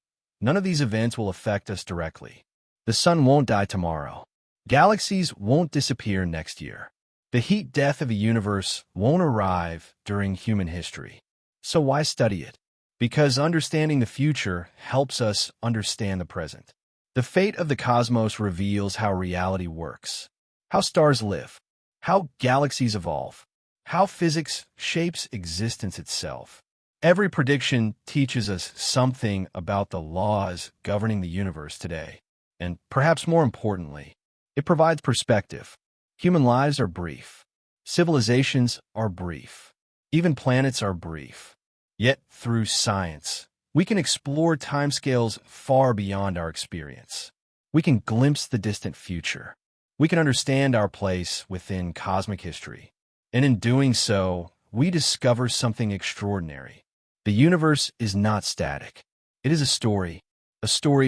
none of these events will affect us directly. The sun won't die tomorrow. Galaxies won't disappear next year. The heat death of a universe won't arrive during human history. So why study it? Because understanding the future helps us understand the present. The fate of the cosmos reveals how reality works, how stars live, how galaxies evolve, how physics shapes existence itself. Every prediction teaches us something about the laws governing the universe today. And perhaps more importantly, it provides perspective. Human lives are brief. Civilizations are brief. Even planets are brief. Yet, through science, we can explore timescales far beyond our experience. We can glimpse the distant future. We can understand our place within cosmic history. And in doing so, we discover something extraordinary. The universe is not static. It is a story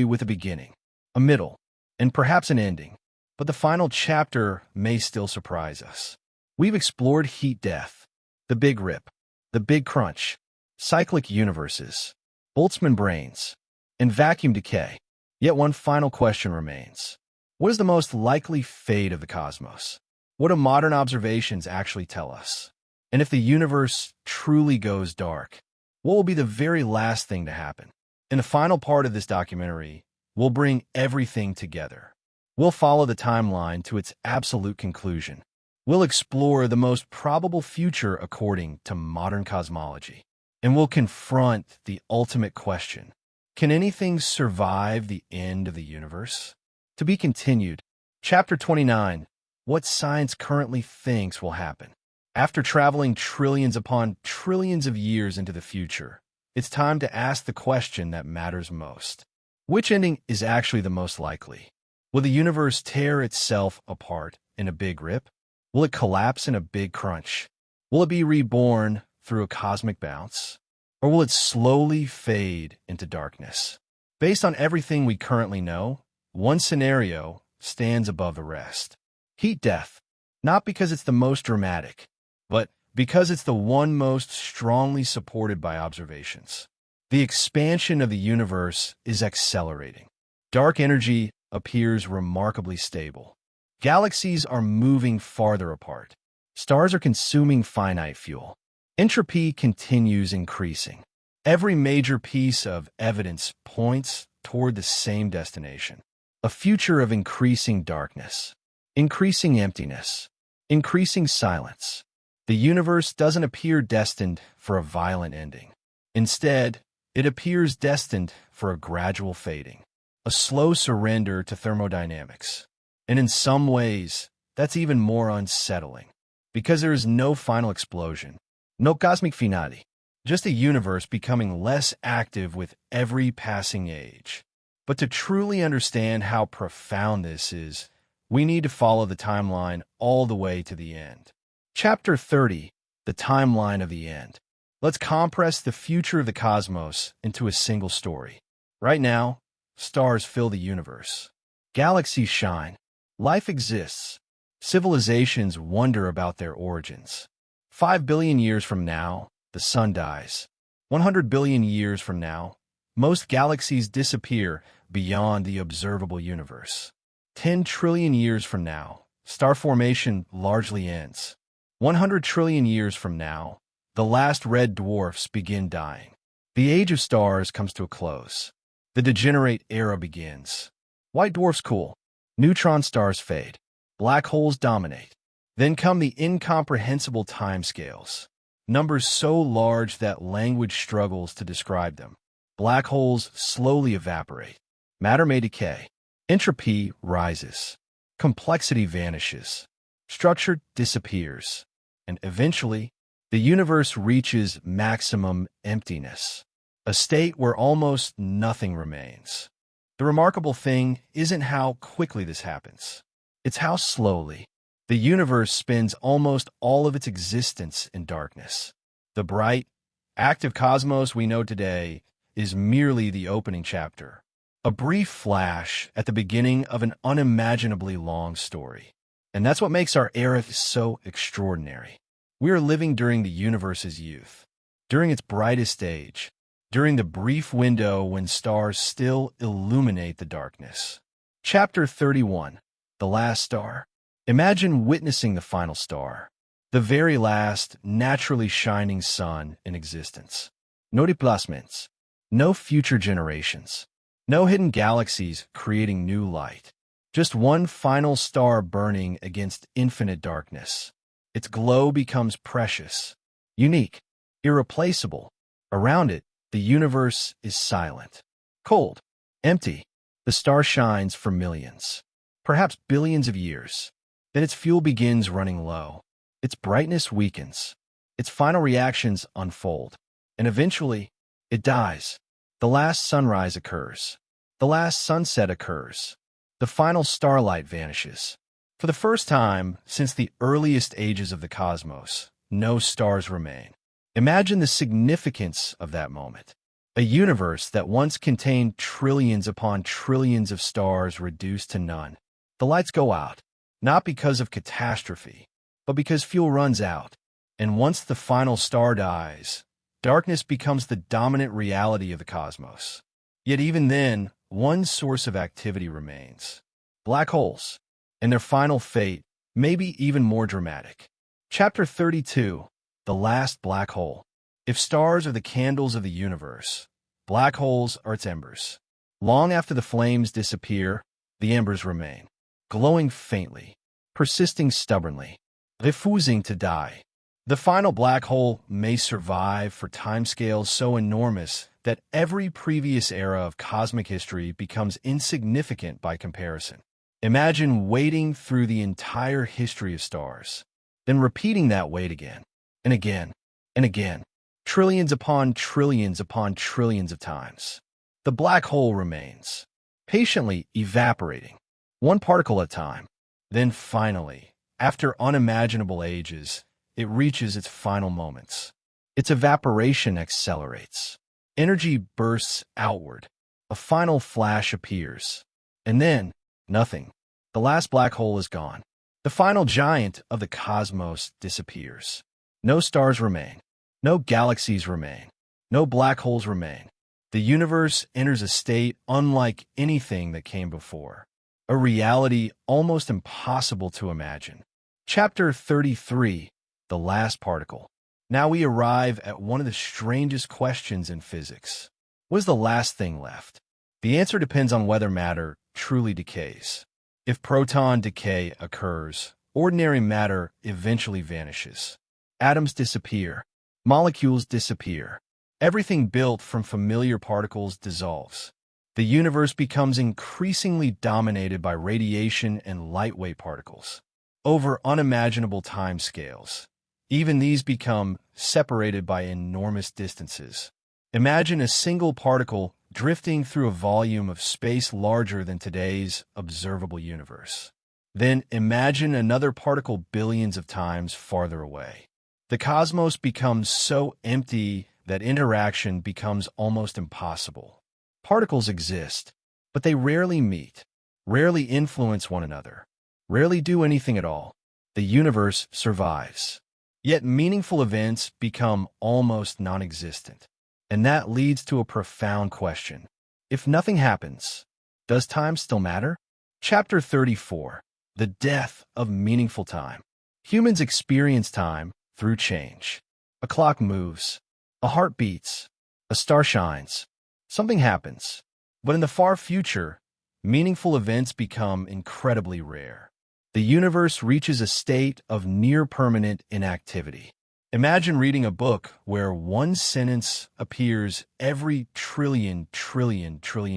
with a beginning, a middle, and perhaps an ending. But the final chapter may still surprise us. We've explored heat death, the Big Rip, the Big Crunch, cyclic universes, Boltzmann brains, and vacuum decay. Yet one final question remains. What is the most likely fate of the cosmos? What do modern observations actually tell us? And if the universe truly goes dark, what will be the very last thing to happen? In the final part of this documentary, we'll bring everything together. We'll follow the timeline to its absolute conclusion. We'll explore the most probable future according to modern cosmology. And we'll confront the ultimate question. Can anything survive the end of the universe? To be continued. Chapter 29. What science currently thinks will happen. After traveling trillions upon trillions of years into the future, it's time to ask the question that matters most. Which ending is actually the most likely? Will the universe tear itself apart in a big rip? Will it collapse in a big crunch? Will it be reborn through a cosmic bounce? Or will it slowly fade into darkness? Based on everything we currently know, one scenario stands above the rest. Heat death, not because it's the most dramatic, but because it's the one most strongly supported by observations. The expansion of the universe is accelerating. Dark energy appears remarkably stable. Galaxies are moving farther apart. Stars are consuming finite fuel. Entropy continues increasing. Every major piece of evidence points toward the same destination. A future of increasing darkness, increasing emptiness, increasing silence. The universe doesn't appear destined for a violent ending. Instead, it appears destined for a gradual fading, a slow surrender to thermodynamics. And in some ways, that's even more unsettling, because there is no final explosion, no cosmic finale, just a universe becoming less active with every passing age. But to truly understand how profound this is, we need to follow the timeline all the way to the end. Chapter 30, the timeline of the end. Let's compress the future of the cosmos into a single story. Right now, stars fill the universe. Galaxies shine. Life exists. Civilizations wonder about their origins. 5 billion years from now, the sun dies. 100 billion years from now, most galaxies disappear beyond the observable universe. 10 trillion years from now, star formation largely ends. 100 trillion years from now, the last red dwarfs begin dying. The age of stars comes to a close. The degenerate era begins. White dwarfs cool. Neutron stars fade. Black holes dominate. Then come the incomprehensible timescales. Numbers so large that language struggles to describe them. Black holes slowly evaporate. Matter may decay. Entropy rises. Complexity vanishes. Structure disappears. And eventually, the universe reaches maximum emptiness, a state where almost nothing remains. The remarkable thing isn't how quickly this happens. It's how slowly. The universe spends almost all of its existence in darkness. The bright, active cosmos we know today is merely the opening chapter, a brief flash at the beginning of an unimaginably long story. And that's what makes our era so extraordinary. We are living during the universe's youth, during its brightest age, during the brief window when stars still illuminate the darkness. Chapter 31, The Last Star. Imagine witnessing the final star, the very last naturally shining sun in existence. No déplacements, no future generations, no hidden galaxies creating new light. Just one final star burning against infinite darkness. Its glow becomes precious, unique, irreplaceable. Around it, the universe is silent, cold, empty. The star shines for millions, perhaps billions of years. Then its fuel begins running low. Its brightness weakens. Its final reactions unfold. And eventually, it dies. The last sunrise occurs. The last sunset occurs. The final starlight vanishes. For the first time since the earliest ages of the cosmos, no stars remain. Imagine the significance of that moment. A universe that once contained trillions upon trillions of stars reduced to none. The lights go out, not because of catastrophe, but because fuel runs out. And once the final star dies, darkness becomes the dominant reality of the cosmos. Yet even then, one source of activity remains: black holes, and their final fate may be even more dramatic. Chapter 32. The Last Black Hole. If stars are the candles of the universe, black holes are its embers. Long after the flames disappear, the embers remain, glowing faintly, persisting stubbornly, refusing to die. The final black hole may survive for timescales so enormous that every previous era of cosmic history becomes insignificant by comparison. Imagine wading through the entire history of stars, then repeating that wade again, and again, and again, trillions upon trillions upon trillions of times. The black hole remains, patiently evaporating, one particle at a time. Then finally, after unimaginable ages, it reaches its final moments. Its evaporation accelerates. Energy bursts outward. A final flash appears. And then, nothing. The last black hole is gone. The final giant of the cosmos disappears. No stars remain. No galaxies remain. No black holes remain. The universe enters a state unlike anything that came before, a reality almost impossible to imagine. Chapter 33. The Last Particle. Now we arrive at one of the strangest questions in physics. What is the last thing left? The answer depends on whether matter truly decays. If proton decay occurs, ordinary matter eventually vanishes. Atoms disappear. Molecules disappear. Everything built from familiar particles dissolves. The universe becomes increasingly dominated by radiation and lightweight particles. Over unimaginable timescales, even these become separated by enormous distances. Imagine a single particle drifting through a volume of space larger than today's observable universe. Then imagine another particle billions of times farther away. The cosmos becomes so empty that interaction becomes almost impossible. Particles exist, but they rarely meet, rarely influence one another, rarely do anything at all. The universe survives. Yet meaningful events become almost non-existent. And that leads to a profound question. If nothing happens, does time still matter? Chapter 34. The Death of Meaningful Time. Humans experience time through change. A clock moves. A heart beats. A star shines. Something happens. But in the far future, meaningful events become incredibly rare. The universe reaches a state of near-permanent inactivity. Imagine reading a book where one sentence appears every trillion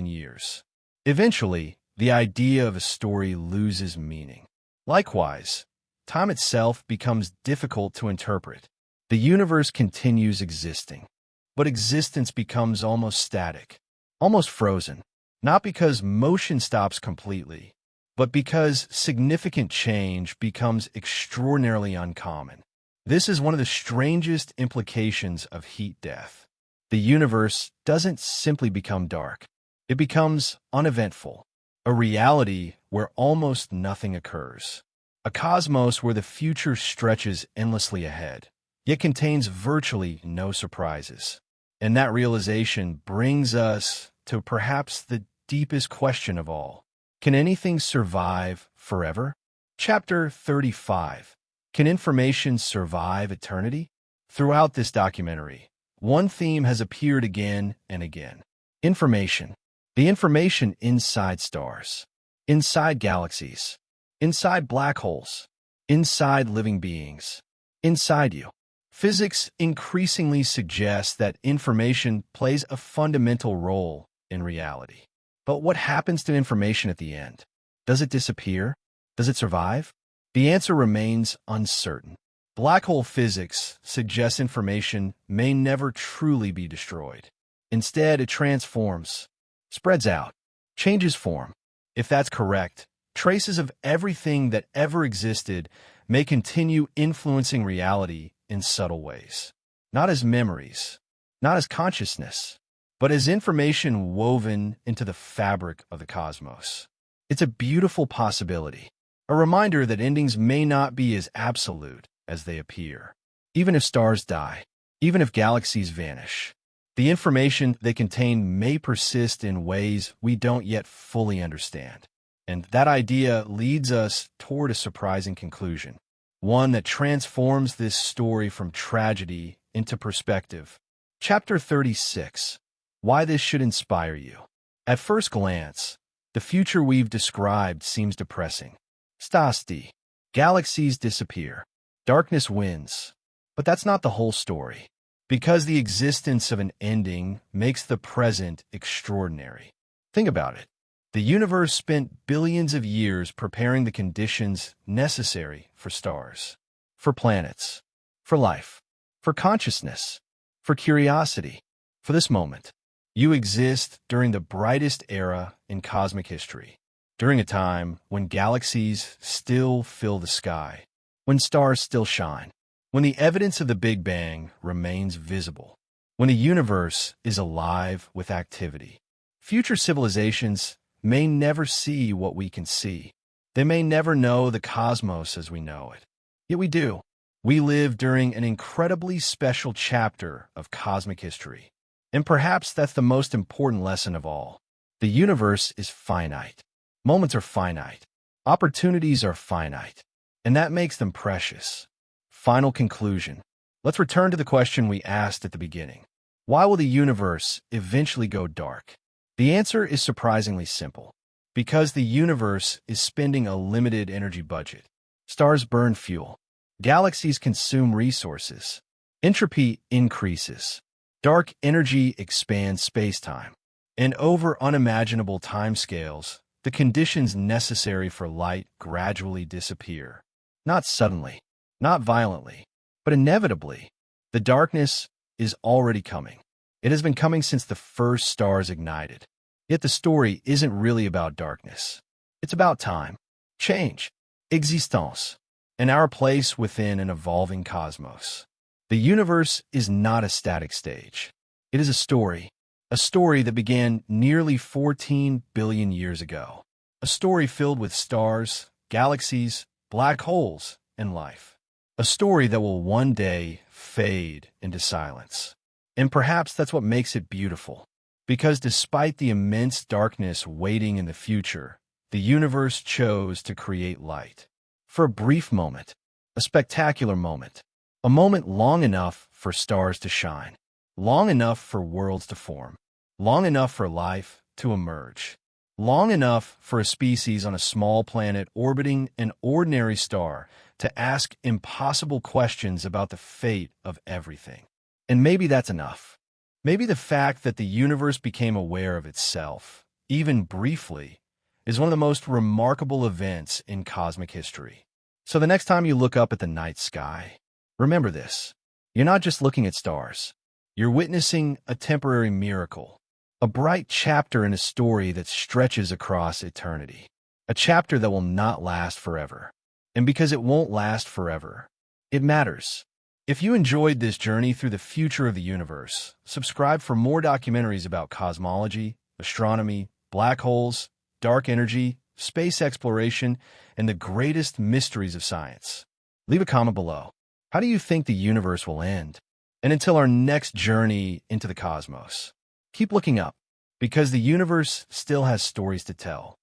years. Eventually, the idea of a story loses meaning. Likewise, time itself becomes difficult to interpret. The universe continues existing, but existence becomes almost static, almost frozen, not because motion stops completely, but because significant change becomes extraordinarily uncommon. This is one of the strangest implications of heat death. The universe doesn't simply become dark. It becomes uneventful, a reality where almost nothing occurs, a cosmos where the future stretches endlessly ahead, yet contains virtually no surprises. And that realization brings us to perhaps the deepest question of all. Can anything survive forever? Chapter 35. Can information survive eternity? Throughout this documentary, one theme has appeared again and again. Information. The information inside stars, inside galaxies, inside black holes, inside living beings, inside you. Physics increasingly suggests that information plays a fundamental role in reality. But what happens to information at the end? Does it disappear? Does it survive? The answer remains uncertain. Black hole physics suggests information may never truly be destroyed. Instead, it transforms, spreads out, changes form. If that's correct, traces of everything that ever existed may continue influencing reality in subtle ways. Not as memories, not as consciousness, but as information woven into the fabric of the cosmos. It's a beautiful possibility, a reminder that endings may not be as absolute as they appear. Even if stars die, even if galaxies vanish, the information they contain may persist in ways we don't yet fully understand. And that idea leads us toward a surprising conclusion, one that transforms this story from tragedy into perspective. Chapter 36. Why this should inspire you. At first glance, the future we've described seems depressing. Stasti. Galaxies disappear. Darkness wins. But that's not the whole story. Because the existence of an ending makes the present extraordinary. Think about it. The universe spent billions of years preparing the conditions necessary for stars, for planets, for life, for consciousness, for curiosity, for this moment. You exist during the brightest era in cosmic history, during a time when galaxies still fill the sky, when stars still shine, when the evidence of the Big Bang remains visible, when the universe is alive with activity. Future civilizations may never see what we can see. They may never know the cosmos as we know it. Yet we do. We live during an incredibly special chapter of cosmic history. And perhaps that's the most important lesson of all. The universe is finite. Moments are finite. Opportunities are finite. And that makes them precious. Final conclusion. Let's return to the question we asked at the beginning. Why will the universe eventually go dark? The answer is surprisingly simple. Because the universe is spending a limited energy budget. Stars burn fuel. Galaxies consume resources. Entropy increases. Dark energy expands space-time. And over unimaginable timescales, the conditions necessary for light gradually disappear. Not suddenly, not violently, but inevitably. The darkness is already coming. It has been coming since the first stars ignited. Yet the story isn't really about darkness. It's about time, change, existence, and our place within an evolving cosmos. The universe is not a static stage. It is a story that began nearly 14 billion years ago. A story filled with stars, galaxies, black holes, and life. A story that will one day fade into silence. And perhaps that's what makes it beautiful. Because despite the immense darkness waiting in the future, the universe chose to create light. For a brief moment, a spectacular moment, a moment long enough for stars to shine, long enough for worlds to form, long enough for life to emerge, long enough for a species on a small planet orbiting an ordinary star to ask impossible questions about the fate of everything. And maybe that's enough. Maybe the fact that the universe became aware of itself, even briefly, is one of the most remarkable events in cosmic history. So the next time you look up at the night sky, remember this. You're not just looking at stars. You're witnessing a temporary miracle, a bright chapter in a story that stretches across eternity, a chapter that will not last forever. And because it won't last forever, it matters. If you enjoyed this journey through the future of the universe, subscribe for more documentaries about cosmology, astronomy, black holes, dark energy, space exploration, and the greatest mysteries of science. Leave a comment below. How do you think the universe will end? And until our next journey into the cosmos, keep looking up, because the universe still has stories to tell.